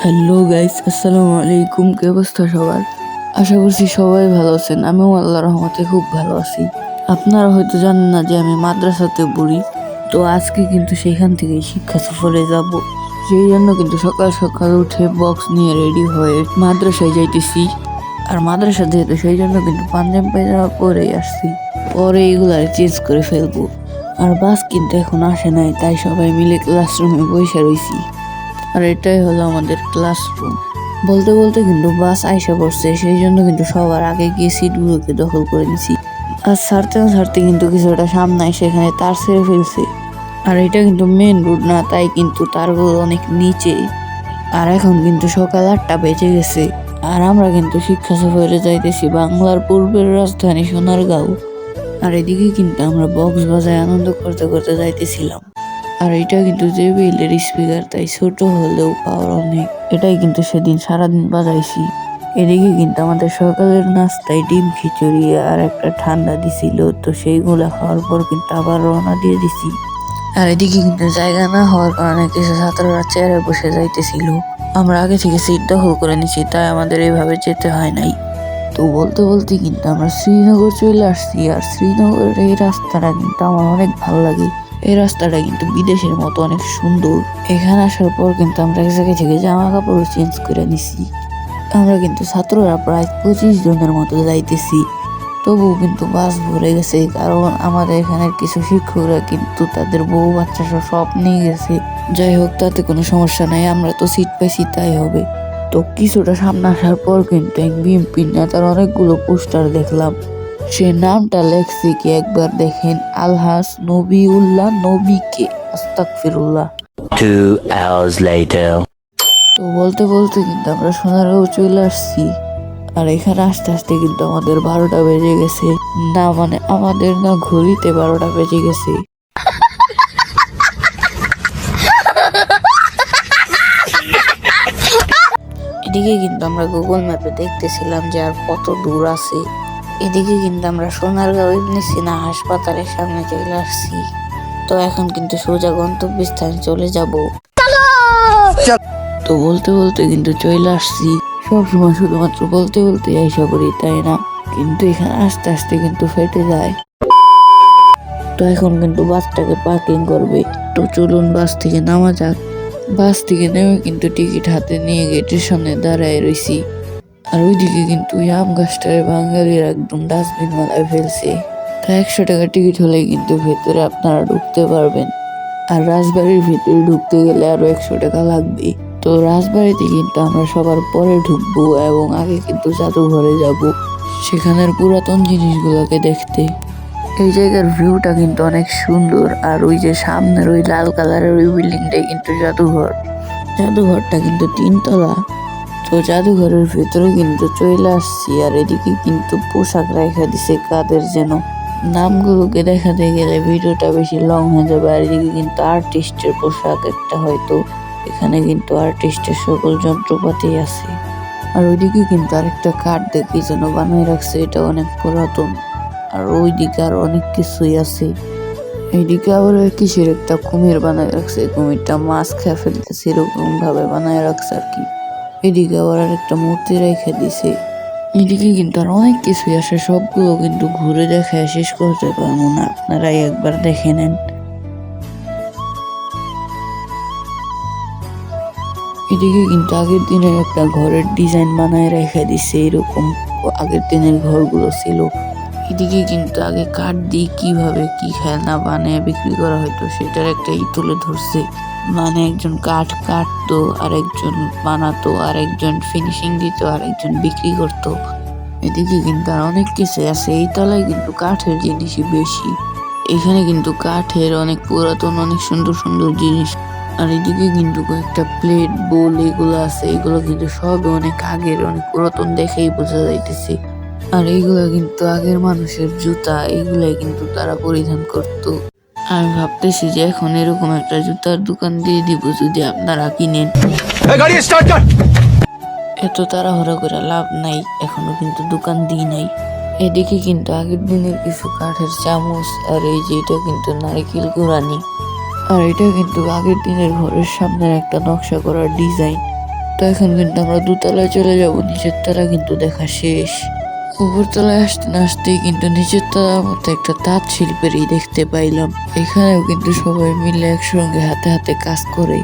Hello guys, আসসালামু আলাইকুম। কি অবস্থা সবার? আশা করছি সবাই ভালো আছেন। আমিও আল্লাহর রহমতে খুব ভালো আছি। আপনারা হয়তো জানেন না যে আমি মাদ্রাসাতে পড়ি, তো আজকে কিন্তু সেখান থেকে শিক্ষা সফরে যাব। সেই জন্য কিন্তু সকাল সকাল উঠে বক্স নিয়ে রেডি হয়ে মাদ্রাসায় যাইতেছি। আর মাদ্রাসা যেহেতু সেই জন্য কিন্তু পাঞ্জাবি পায়জামা পরে আসছি, পরে এগুলা চেঞ্জ করে ফেলবো। আর বাস কিন্তু এখন আসে নাই, তাই সবাই মিলে ক্লাসরুমে বসে রইছি। আর এটাই হলো আমাদের ক্লাসরুম। বলতে বলতে কিন্তু বাস আইসা পড়ছে, সেই জন্য কিন্তু সবার আগে গিয়ে সিটগুলোকে দখল করে নিছি। আর ছাড়তে না ছাড়তে কিন্তু কিছুটা সামনে সেখানে তার ছেড়ে ফেলছে। আর এটা কিন্তু মেন রোড না, তাই কিন্তু তারগুলো অনেক নিচে। আর এখন কিন্তু সকাল 8টা বেজে গেছে। আর আমরা কিন্তু শিক্ষা সফরে যাইতেছি বাংলার পূর্বের রাজধানী সোনারগাঁও। আর এদিকে কিন্তু আমরা বক্স বাজায় আনন্দ করতে করতে যাইতেছিলাম। আর এটা কিন্তু জেবিএলের স্পিকার, তাই ছোট হলেও পাওয়ার অনেক। এটাই কিন্তু সেদিন সারাদিন বাজাইছি। এদিকে কিন্তু আমাদের সকালের নাস্তায় ডিম খিচুড়ি আর একটা ঠান্ডা দিছিল, তো সেইগুলা খাওয়ার পর কিন্তু আবার রওনা দিয়ে দিছি। আর এদিকে কিন্তু জায়গা না হওয়ার কারণে কিছু ছাত্ররা চেয়ারে বসে যাইতেছিল। আমরা আগে থেকে সিট দখল করে নিছি, তাই আমাদের এইভাবে যেতে হয় নাই। তো বলতে বলতে কিন্তু আমরা শ্রীনগর চলে আসছি। আর শ্রীনগরের এই রাস্তাটা কিন্তু আমার অনেক ভালো লাগে। এই রাস্তাটা কিন্তু বিদেশের মতো অনেক সুন্দর। এখানে আসার পর কিন্তু আমরা এক জায়গা থেকে জামা কাপড় চেঞ্জ করে নিছি। আমরা কিন্তু ছাত্ররা প্রায় 25 জনের মতো যাইতেছি। তবুও কিন্তু বাস ভরে গেছে, কারণ আমাদের এখানের কিছু শিক্ষকরা কিন্তু তাদের বউ বাচ্চা সব নিয়ে গেছে। যাই হোক, তাতে কোনো সমস্যা নাই, আমরা তো সিট পাইছি তাই হবে। তো কিছুটা সামনে আসার পর কিন্তু এক বিএনপি নেতার অনেকগুলো পোস্টার দেখলাম। সে নামটা লেখছে কি একবার দেখেন, আলহাজ নবিউল্লাহ নবীকে আস্তাগফিরুল্লাহ। 2 hours later. তো বলতে বলতে কিন্তু আমরা সোনারগাঁও চলে আসছি। আর এখানে আস্তে আস্তে কিন্তু আমাদের 12টা বেজে গেছে। না মানে আমাদের না, ঘড়িতে 12টা বেজে গেছে। এদিকে কিন্তু আমরা গুগল ম্যাপে দেখতেছিলাম যে আর কত দূর আছে। এদিকে কিন্তু আমরা সোনারগাঁও ইবনে সিনা হাসপাতালের সামনে চলে আসছি। তো এখন কিন্তু সোজা গন্তব্যস্থানে চলে যাব। তো বলতে বলতে কিন্তু চলে আসছি। সবসময় শুধুমাত্র বলতে বলতে আইসা করি, তাই না? কিন্তু এখানে আস্তে আস্তে কিন্তু ফেটে যায়। তো এখন কিন্তু বাসটাকে পার্কিং করবে। তো চলুন বাস থেকে নামা যাক। বাস থেকে নেমে কিন্তু টিকিট হাতে নিয়ে গেটের সামনে দাঁড়ায় রইছি। আর ওইদিকে কিন্তু ওই আম গাছটারে বাঙালির একদম ডাস্টবিন মালায় ফেলছে। তো 100 টাকা টিকিট হলে কিন্তু ভেতরে আপনারা ঢুকতে পারবেন। আর রাজবাড়ির ভিতরে ঢুকতে গেলে আরো 100 টাকা লাগবে। তো রাজবাড়িতে কিন্তু আমরা সবার পরে ঢুকবো এবং আগে কিন্তু জাদুঘরে যাব, সেখানের পুরাতন জিনিসগুলোকে দেখতে। এই জায়গার ভিউটা কিন্তু অনেক সুন্দর। আর ওই যে সামনের ওই লাল কালারের ওই বিল্ডিংটাই কিন্তু জাদুঘর। জাদুঘরটা কিন্তু 3 তলা। তো জাদুঘরের ভেতরে কিন্তু চলে আসছি। আর এদিকে কিন্তু পোশাক রেখে দিছে কাদের যেন। নামগুলোকে দেখাতে গেলে ভিডিওটা বেশি লং হয়ে যাবে। আর এদিকে কিন্তু আর্টিস্টের পোশাক একটা, হয়তো এখানে কিন্তু আর্টিস্টের সকল যন্ত্রপাতি আছে। আর ওইদিকে কিন্তু আরেকটা কাঠ দেখি যেন বানিয়ে রাখছে, এটা অনেক পুরাতন। আর ওইদিকে আর অনেক কিছুই আছে। এইদিকে আবার কিসের একটা কুমির বানায় রাখছে, কুমিরটা মাছ খেয়ে ফেলতেছে এরকম ভাবে বানায় রাখছে আর কি। এদিকে আবার একটা মূর্তি রেখে দিছে। এদিকে কিন্তু আর অনেক কিছুই আসে, সবগুলো কিন্তু ঘুরে দেখায় শেষ করতে পারবো না, আপনারাই একবার দেখে নেন। এদিকে কিন্তু আগের দিনের একটা ঘরের ডিজাইন বানায় রেখে দিছে, এরকম আগের দিনের ঘরগুলো ছিল। এদিকে কিন্তু আগে কাঠ দিয়ে কিভাবে কি খেলনা বানিয়ে বিক্রি করা হতো সেটার একটা তুলে ধরছে। মানে একজন কাঠ কাটতো, আর একজন বানাতো, আর একজন ফিনিশিং দিত, আর একজন বিক্রি করতো। এদিকে কিন্তু আর অনেক কিছু আছে। এই তলায় কিন্তু কাঠের জিনিসই বেশি। এখানে কিন্তু কাঠের অনেক পুরাতন অনেক সুন্দর সুন্দর জিনিস। আর এদিকে কিন্তু কয়েকটা প্লেট বোল এগুলো আছে, এগুলো কিন্তু সব অনেক আগের, অনেক পুরাতন দেখেই বোঝা যাইতেছে। আর এইগুলা কিন্তু আগের মানুষের জুতা, এইগুলাই কিন্তু তারা পরিধান করত। আমি ভাবতেছি যে এখন এরকম একটা জুতার দোকান দিয়ে দিব, যদি আপনারা কিনেন। এত তাড়াহুড়া করে লাভ নাই, এখনো কিন্তু দোকান দিই নাই। এদিকে কিন্তু আগের দিনের কিছু কাঠের চামচ, আর এই যে এটা কিন্তু নারকেল কুড়ানি। আর এটা কিন্তু আগের দিনের ঘরের সামনের একটা নকশা করার ডিজাইন। তো এখন কিন্তু আমরা দোতলায় চলে যাব, নিচের তলা কিন্তু দেখা শেষ। উপরতলায় আসতে না আসতেই কিন্তু নিচের তলার মধ্যে একটা তাঁত শিল্পেরই দেখতে পাইলাম। এখানেও কিন্তু সবাই মিলে একসঙ্গে হাতে হাতে কাজ করে।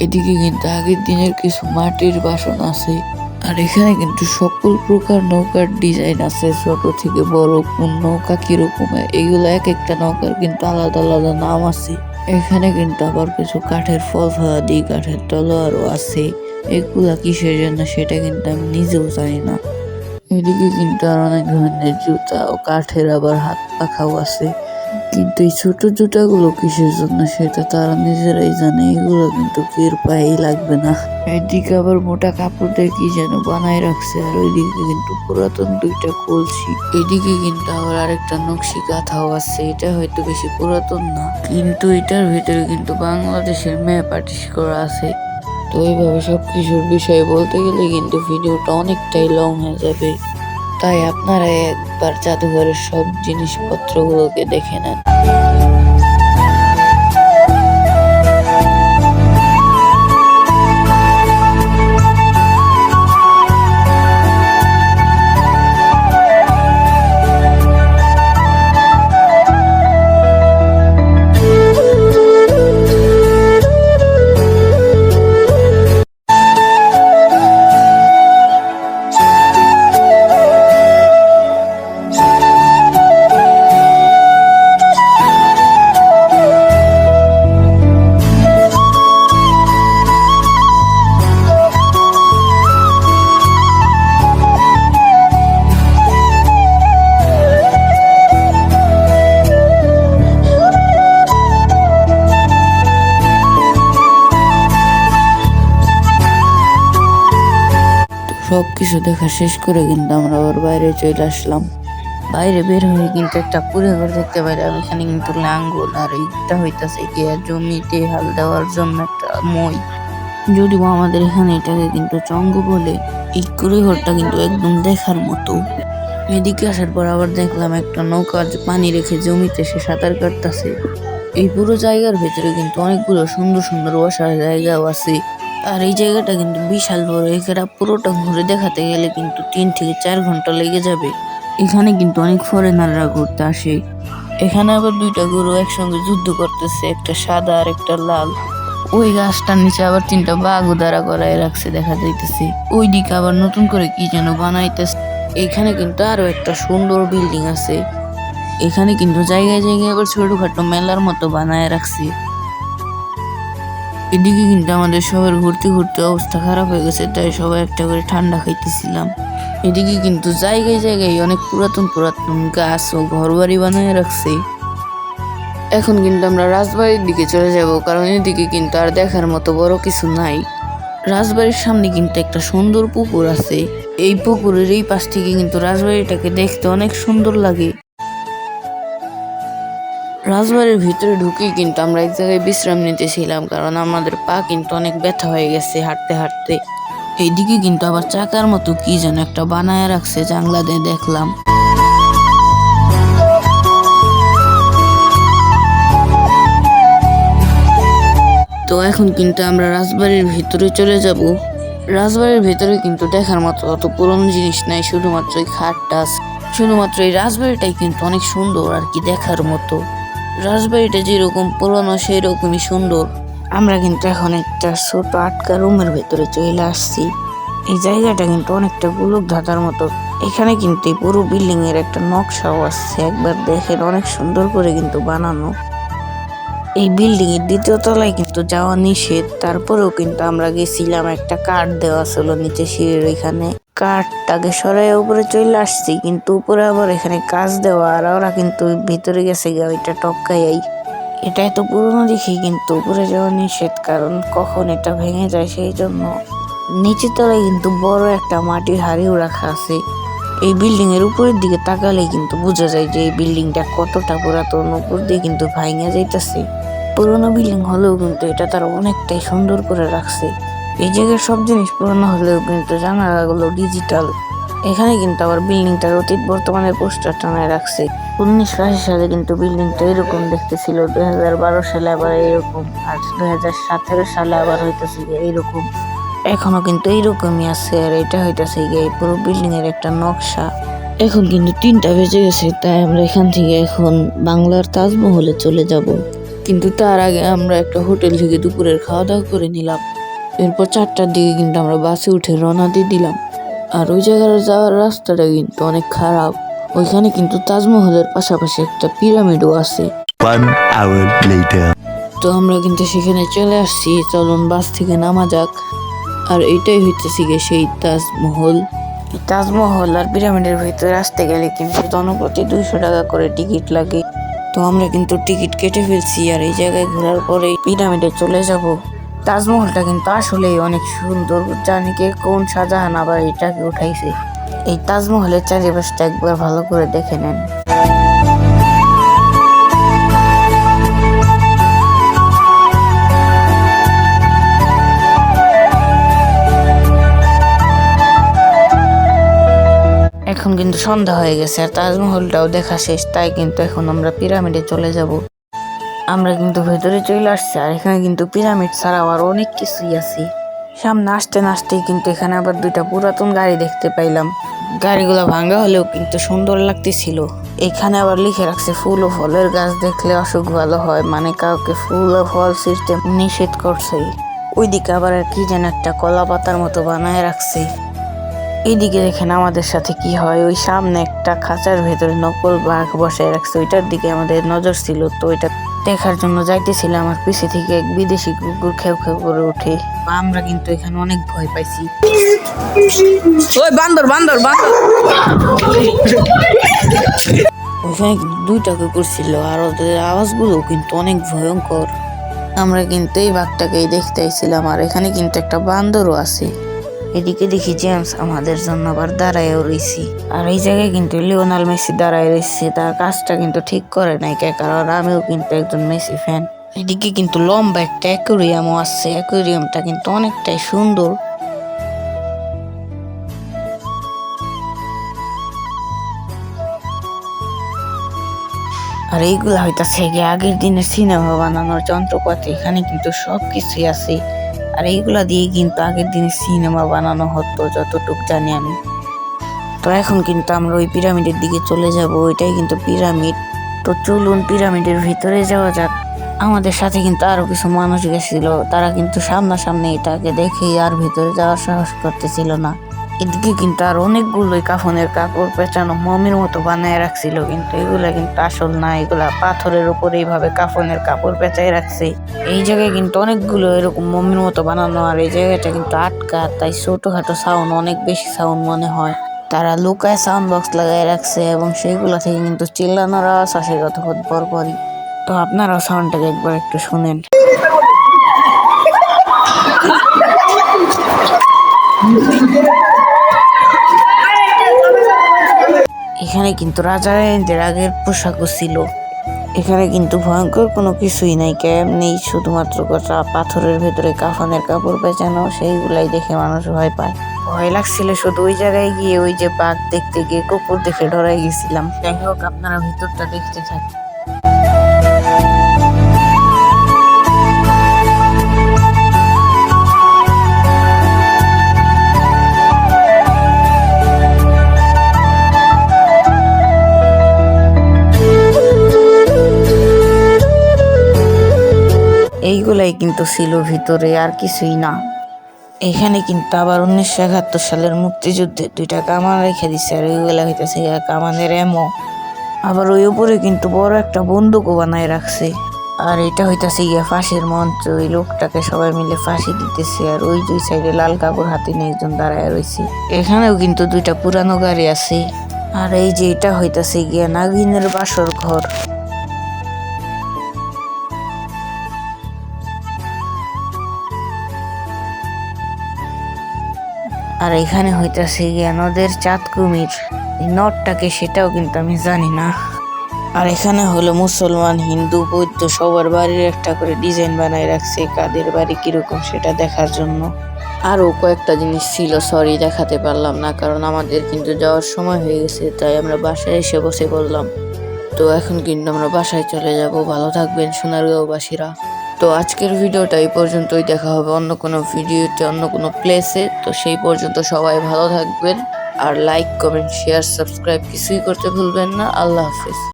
এদিকে কিন্তু আগের দিনের কিছু মাটির বাসন আছে, আর এখানে কিন্তু সকল প্রকার নৌকার ডিজাইন আছে, ছোট থেকে বড় কোন নৌকা কিরকমের, এগুলো এক একটা নৌকার কিন্তু আলাদা আলাদা নাম আছে। এখানে কিন্তু আবার কিছু কাঠের ফল ফলাদি, কাঠের তলোয়ারও আছে। এগুলা কিসের জন্য সেটা কিন্তু আমি নিজেও জানি না। এদিকে কিন্তু আর অনেক ধরনের জুতা ও কাঠের আবার হাত পাখাও আছে, কিন্তু এই ছোট জুতাগুলো কিসের জন্য সেটা তারা নিজেরাই জানে, এগুলো কিন্তু কের পায়েই লাগবে না। এদিকে আবার মোটা কাপড় দিয়ে কি যেন বানায় রাখছে, আর ওইদিকে কিন্তু পুরাতন দুইটা কলসি। এদিকে কিন্তু আবার আরেকটা নকশি কাঁথাও আছে, এটা হয়তো বেশি পুরাতন না, কিন্তু এটার ভিতরে কিন্তু বাংলাদেশের ম্যাপ আর্টিস্ট করা আছে। তো এইভাবে সবকিছুর বিষয়ে বলতে গেলে কিন্তু ভিডিওটা অনেকটাই লং হয়ে যাবে, তাই আপনারা একবার জাদুঘরের সব জিনিসপত্রগুলোকে দেখে নেন। সবকিছু দেখা শেষ করে কিন্তু আমরা আবার বাইরে চলে আসলাম। বাইরে বের হয়ে কিন্তু একটা কুড়ে ঘর দেখতে পাইলাম, এখানে কিন্তু লাঙ্গল, আর এইটা হইতাছে কি জমিতে হাল দেওয়ার জন্য একটা মই, যদিও আমাদের এখানে এটাকে কিন্তু চঙ্গ বলে। এই কুড়ে ঘরটা কিন্তু একদম দেখার মতো। এদিকে আসার পর আবার দেখলাম একটা নৌকা পানি রেখে জমিতে সে সাঁতার কাটতেছে। এই পুরো জায়গার ভেতরে কিন্তু অনেকগুলো সুন্দর সুন্দর বসার জায়গাও আছে, আর এই জায়গাটা কিন্তু বিশাল বড়। এখানে পুরোটা ঘুরে দেখাতে গেলে কিন্তু 3 থেকে 4 ঘন্টা লেগে যাবে। এখানে কিন্তু অনেক ফরেনাররা ঘুরতে আসে। এখানে আবার দুইটা গরু একসঙ্গে যুদ্ধ করতেছে, একটা সাদা আর একটা লাল। ওই গাছটার নিচে আবার 3টা বাঘও দাঁড়া করায় রাখছে দেখা যাইতেছে। ওই দিকে আবার নতুন করে কি যেন বানাইতেছে। এখানে কিন্তু আরো একটা সুন্দর বিল্ডিং আছে। এখানে কিন্তু জায়গায় জায়গায় আবার ছোটখাটো মেলার মতো বানায় রাখছে। এদিকে কিন্তু আমাদের সবার ঘুরতে ঘুরতে অবস্থা খারাপ হয়ে গেছে, তাই সবাই একটা করে ঠান্ডা খাইতেছিলাম। এদিকে কিন্তু জায়গায় জায়গায় অনেক পুরাতন পুরাতন গাছ ও ঘর বাড়ি বানিয়ে রাখছে। এখন কিন্তু আমরা রাজবাড়ির দিকে চলে যাব, কারণ এদিকে কিন্তু আর দেখার মতো বড় কিছু নাই। রাজবাড়ির সামনে কিন্তু একটা সুন্দর পুকুর আছে। এই পুকুরের এই পাশ থেকে কিন্তু রাজবাড়িটাকে দেখতে অনেক সুন্দর লাগে। রাজবাড়ির ভিতরে ঢুকেই কিন্তু আমরা এক জায়গায় বিশ্রাম নিতেছিলাম, কারণ আমাদের পা কিন্তু অনেক ব্যথা হয়ে গেছে হাঁটতে হাঁটতে। এইদিকে কিন্তু আবার চাকার মতো কি যেন একটা বানায় রাখছে, জানলা দিয়ে দেখলাম। তো এখন কিন্তু আমরা রাজবাড়ির ভিতরে চলে যাব। রাজবাড়ির ভিতরে কিন্তু দেখার মতো অত পুরনো জিনিস নাই, শুধুমাত্র এই খাটটা আছে। শুধুমাত্র এই রাজবাড়িটাই কিন্তু অনেক সুন্দর আর কি দেখার মতো। রাজবাড়িটা যেরকম পুরনো সেই রকমই সুন্দর। আমরা কিন্তু এখন একটা ছোট আটকা রুমের ভেতরে চলে আসছি। এই জায়গাটা কিন্তু অনেকটা গোলক ধাঁধার মতো। এখানে কিন্তু এই পুরো বিল্ডিং এর একটা নকশাও আসছে, একবার দেখেন অনেক সুন্দর করে কিন্তু বানানো। এই বিল্ডিং এর 2য় তলায় কিন্তু যাওয়া নিষেধ, তারপরেও কিন্তু আমরা গেছিলাম। একটা কাঠ দেওয়া ছিল নিচে সিঁড়ির ওইখানে, কাঠটাকে সরাই উপরে চলে আসছি, কিন্তু উপরে আবার এখানে কাজ দেওয়া, আর ওরা কিন্তু ভিতরে গেছে গিয়ে ওইটা টপকাই। এটা এত পুরনো দেখি কিন্তু উপরে যাওয়া নিষেধ, কারণ কখন এটা ভেঙে যায় সেই জন্য। নিচের তলায় কিন্তু বড় একটা মাটির হাড়িও রাখা আছে। এই বিল্ডিং এর উপরের দিকে তাকালে কিন্তু বোঝা যায় যে এই বিল্ডিংটা কতটা পুরাতন। উপর দিয়ে কিন্তু ভাঙা যাইতেছে। পুরোনো বিল্ডিং হলেও কিন্তু এটা তারা অনেকটাই সুন্দর করে রাখছে। এই জায়গার সব জিনিস পুরোনো হলেও কিন্তু জানালাগুলো ডিজিটাল, এখানে কিন্তু আবার বিল্ডিংটার অতীত বর্তমানের পোস্টার টানায় রাখছে। 1980 সালে কিন্তু বিল্ডিংটা এরকম দেখতে ছিল, 2012 সালে আবার এইরকম, আর 2017 সালে আবার হইতেছে এইরকম। এখনো কিন্তু এইরকমই আছে, আর এটা হইতেছে এই পুরো বিল্ডিং এর একটা নকশা। এখন কিন্তু 3টা বেজে গেছে, তাই আমরা এখান থেকে এখন বাংলার তাজমহলে চলে যাব। কিন্তু তার আগে আমরা একটা হোটেল থেকে দুপুরের খাওয়া দাওয়া করে নিলাম। এরপর 4টার দিকে কিন্তু আমরা বাসে উঠে রওনা দিয়ে দিলাম। আর ওই জায়গার যাওয়ার রাস্তাটা কিন্তু অনেক খারাপ। ওইখানে কিন্তু তাজমহলের পাশাপাশি একটা পিরামিডও আছে। 1 hour later. তো আমরা কিন্তু সেখানে চলে আসছি, চলুন বাস থেকে নামা যাক। আর এইটাই হইতেছে গিয়ে সেই তাজমহল। তাজমহল আর পিরামিডের ভিতরে আসতে গেলে কিন্তু জনপ্রতি 200 টাকা করে টিকিট লাগে। তো আমরা কিন্তু টিকিট কেটে ফেলছি, আর এই জায়গায় ঘোরার পরে পিরামিডে চলে যাব। তাজমহলটা কিন্তু আসলেই অনেক সুন্দর, জানি কে কোন শাহজাহান আবার এটাকে উঠাইছে। এই তাজমহলের চারিপাশটা একবার ভালো করে দেখে নেন। এখন কিন্তু সন্ধ্যা হয়ে গেছে, আর তাজমহলটাও দেখা শেষ, তাই কিন্তু এখন আমরা পিরামিডে চলে যাব। আমরা কিন্তু ভেতরে চলে আসছি, আর এখানে কিন্তু পিরামিড ছাড়াও আর অনেক কিছুই আছে। সামনে আসতে না আসতেই কিন্তু এখানে আবার 2টা পুরাতন গাড়ি দেখতে পাইলাম। গাড়িগুলো ভাঙা হলেও কিন্তু সুন্দর লাগতেছিল। এখানে আবার লিখে রাখছে ফুল ও ফলের গাছ দেখলে অসুখ ভালো হয়, মানে কাউকে ফুল ও ফল ছিঁড়তে নিষেধ করছে। ওইদিকে আবার কি যেন একটা কলা পাতার মতো বানায় রাখছে। এইদিকে দেখেন আমাদের সাথে কি হয়। ওই সামনে একটা খাঁচার ভেতরে নকল বাঘ বসায় রাখছে, ওইটার দিকে আমাদের নজর ছিল। তো ওইটা দেখার জন্য যাইতেছিলাম, আমার পিছে থেকে এক বিদেশি কুকুর খেউ খেউ করে ওঠে। আমরা কিন্তু এখানে অনেক ভয় পাইছি। ওই বান্দর বান্দর বান্দর। ওইখানে কিন্তু 2টা কুকুর ছিল, আর ওদের আওয়াজগুলো কিন্তু অনেক ভয়ঙ্কর। আমরা কিন্তু এই বাঘটাকেই দেখতে আইছিলাম, আর এখানে কিন্তু একটা বান্দরও আছে। এদিকে দেখি জেমস আমাদের জন্য আবার দাঁড়ায়ও রয়েছি। আর এই জায়গায় কিন্তু লিওনেল মেসি দাঁড়ায় রয়েছে, তার কাজটা কিন্তু ঠিক করে নাই, কারণ আমিও কিন্তু একজন মেসি ফ্যান। এদিকে কিন্তু লম্বা একটা অ্যাকুরিয়ামও আছে, অ্যাকুরিয়ামটা কিন্তু অনেকটাই সুন্দর। আর এইগুলা হইতাছে গিয়ে আগের দিনের সিনেমা বানানোর যন্ত্রপাতি, এখানে কিন্তু সবকিছুই আছে। আর এইগুলা দিয়ে কিন্তু আগের দিনে সিনেমা বানানো হতো যতটুক জানি আমি। তো এখন কিন্তু আমরা ওই পিরামিডের দিকে চলে যাব, ওইটাই কিন্তু পিরামিড। তো চলুন পিরামিডের ভিতরে যাওয়া যাক। আমাদের সাথে কিন্তু আরো কিছু মানুষ গেছিল, তারা কিন্তু সামনাসামনি এটাকে দেখেই আর ভিতরে যাওয়ার সাহস করতেছিল না। এদিকে কিন্তু আর অনেকগুলোই কাফনের কাপড় পেঁচানো মমির মতো বানায় রাখছিল, কিন্তু এগুলা কিন্তু আসল না, এগুলা পাথরের উপরে এইভাবে কাফনের কাপড় পেঁচাই রাখছে। এই জায়গায় কিন্তু অনেকগুলো এরকম মমির মতো বানানো, আর এই জায়গাটা কিন্তু আটকা, তাই ছোটখাটো সাউন্ড অনেক বেশি সাউন্ড মনে হয়। তারা লুকায় সাউন্ড বক্স লাগাই রাখছে, এবং সেইগুলো থেকে কিন্তু চিল্লানোর আওয়াজ আসে কতক্ষণ পরপরই। তো আপনারাও সাউন্ডটাকে একবার একটু শুনেন। এখানে কিন্তু রাজাদের আগের পোশাকও ছিল। এখানে কিন্তু ভয়ঙ্কর কোনো কিছুই নাই, ক্যাম্প নেই, শুধুমাত্র পাথরের ভেতরে কাফনের কাপড় পেঁচানো, সেইগুলাই দেখে মানুষ ভয় পায়। ভয় লাগছিল শুধু ওই জায়গায় গিয়ে, ওই যে বাঘ দেখতে গিয়ে কুকুর দেখে ডরাই গেছিলাম। যাই হোক, আপনারা ভিতরটা দেখতে থাকেন। এইগুলাই কিন্তু ছিল ভিতরে, আর কিছুই না। এখানে কিন্তু আবার 1971 সালের মুক্তিযুদ্ধে 2টা কামান রেখে দিচ্ছে, আর ওইগুলা হইতেছে কামানের এমো। আবার ওই উপরে কিন্তু বড় একটা বন্দুকও বানায় রাখছে। আর এটা হইতাছে গিয়া ফাঁসির মঞ্চ, ওই লোকটাকে সবাই মিলে ফাঁসি দিতেছে, আর ওই 2 সাইডে লাল কাপড় হাতে নিয়ে একজন দাঁড়ায় রয়েছে। এখানেও কিন্তু 2টা পুরানো গাড়ি আছে। আর এই যে এটা হইতাছে গিয়া নাগিনের বাসর ঘর। আর এখানে হইতাছে গিয়া নদের চাঁদ কুমির। এই নদটাকে সেটাও কিন্তু আমি জানি না। আর এখানে হলো মুসলমান, হিন্দু, বৌদ্ধ সবার বাড়ির একটা করে ডিজাইন বানায় রাখছে, কাদের বাড়ি কিরকম সেটা দেখার জন্য। আরও কয়েকটা জিনিস ছিল, সরি দেখাতে পারলাম না, কারণ আমাদের কিন্তু যাওয়ার সময় হয়ে গেছে, তাই আমরা বাসায় এসে বসে পড়লাম। তো এখন কিন্তু আমরা বাসায় চলে যাব। ভালো থাকবেন সোনারগাঁওবাসীরা। তো আজকের ভিডিওটা এই পর্যন্তই, দেখা হবে অন্য কোনো ভিডিওতে অন্য কোনো প্লেসে। তো সেই পর্যন্ত সবাই ভালো থাকবেন, আর লাইক কমেন্ট শেয়ার সাবস্ক্রাইব কিছুই করতে ভুলবেন না। আল্লাহ হাফেজ।